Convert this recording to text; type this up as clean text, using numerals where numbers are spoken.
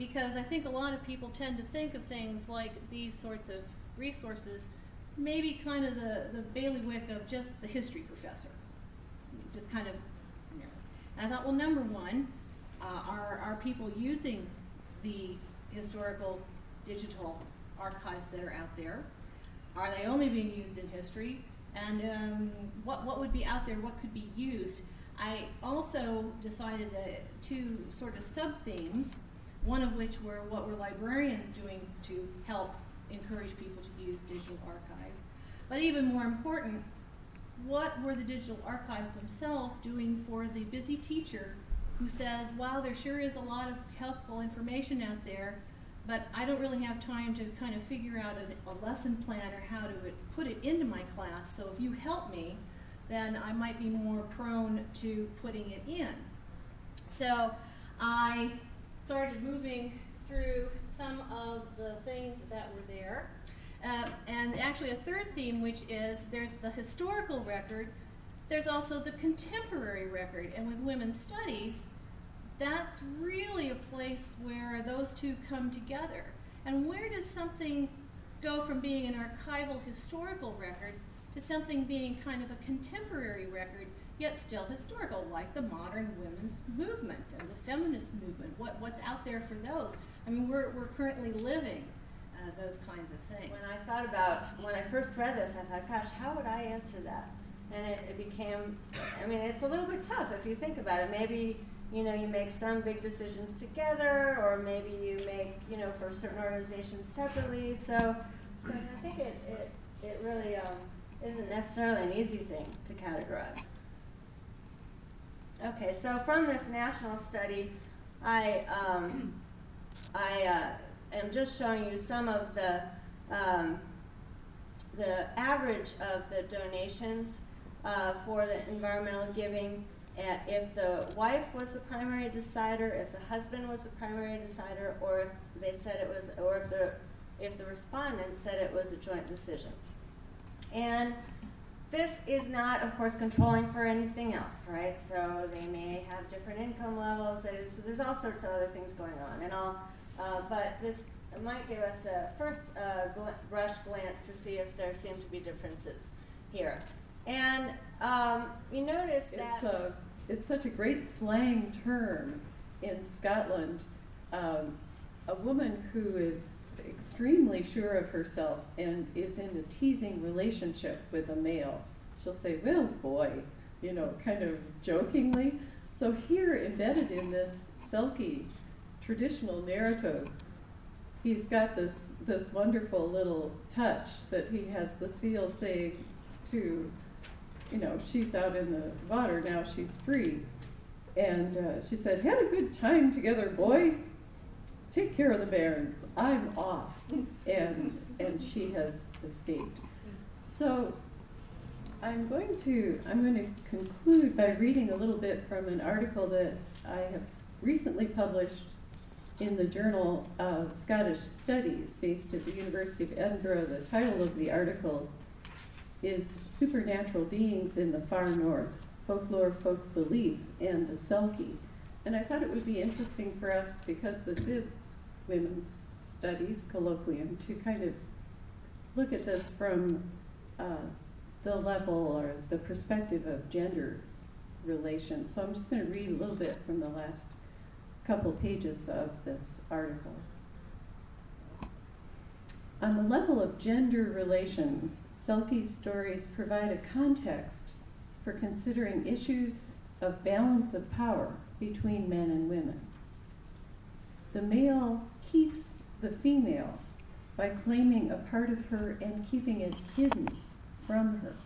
because I think a lot of people tend to think of things like these sorts of resources maybe kind of the bailiwick of just the history professor. Just kind of, you know. And I thought, well, number one, are people using the historical digital archives that are out there? Are they only being used in history? And what would be out there? What could be used? I also decided two sort of sub-themes, one of which were what were librarians doing to help encourage people to use digital archives. But even more important, what were the digital archives themselves doing for the busy teacher who says, wow, there sure is a lot of helpful information out there, but I don't really have time to kind of figure out a lesson plan or how to put it into my class, so if you help me, then I might be more prone to putting it in. So I started moving through some of the things that were there. And actually a third theme, which is there's the historical record, there's also the contemporary record. And with women's studies, that's really a place where those two come together. And where does something go from being an archival historical record to something being kind of a contemporary record, yet still historical, like the modern women's movement and the feminist movement? What's out there for those? I mean, we're currently living those kinds of things. When I first read this, I thought, gosh, how would I answer that? And it became, I mean, it's a little bit tough if you think about it. Maybe, you know, you make some big decisions together, or maybe you make, you know, for certain organizations separately. So I think it really isn't necessarily an easy thing to categorize. Okay, so from this national study, I am just showing you some of the average of the donations for the environmental giving. If the wife was the primary decider, if the husband was the primary decider, or if they said it was, or if the respondent said it was a joint decision. And this is not, of course, controlling for anything else, right? So they may have different income levels. So there's all sorts of other things going on. And but this might give us a first brush glance to see if there seem to be differences here. And you notice that it's such a great slang term in Scotland. A woman who is extremely sure of herself and is in a teasing relationship with a male, she'll say, well, boy, you know, kind of jokingly. So here, embedded in this Selkie traditional narrative, he's got this wonderful little touch that he has the seal saying to, you know, she's out in the water now, she's free. And she said, had a good time together, boy. Take care of the bairns. I'm off. And she has escaped. So I'm going to conclude by reading a little bit from an article that I have recently published in the Journal of Scottish Studies, based at the University of Edinburgh. The title of the article is Supernatural Beings in the Far North, Folklore, Folk Belief, and the Selkie. And I thought it would be interesting for us, because this is women's studies colloquium, to kind of look at this from the level or the perspective of gender relations. So I'm just going to read a little bit from the last couple pages of this article. On the level of gender relations, Selkie's stories provide a context for considering issues of balance of power between men and women. The male keeps the female by claiming a part of her and keeping it hidden from her.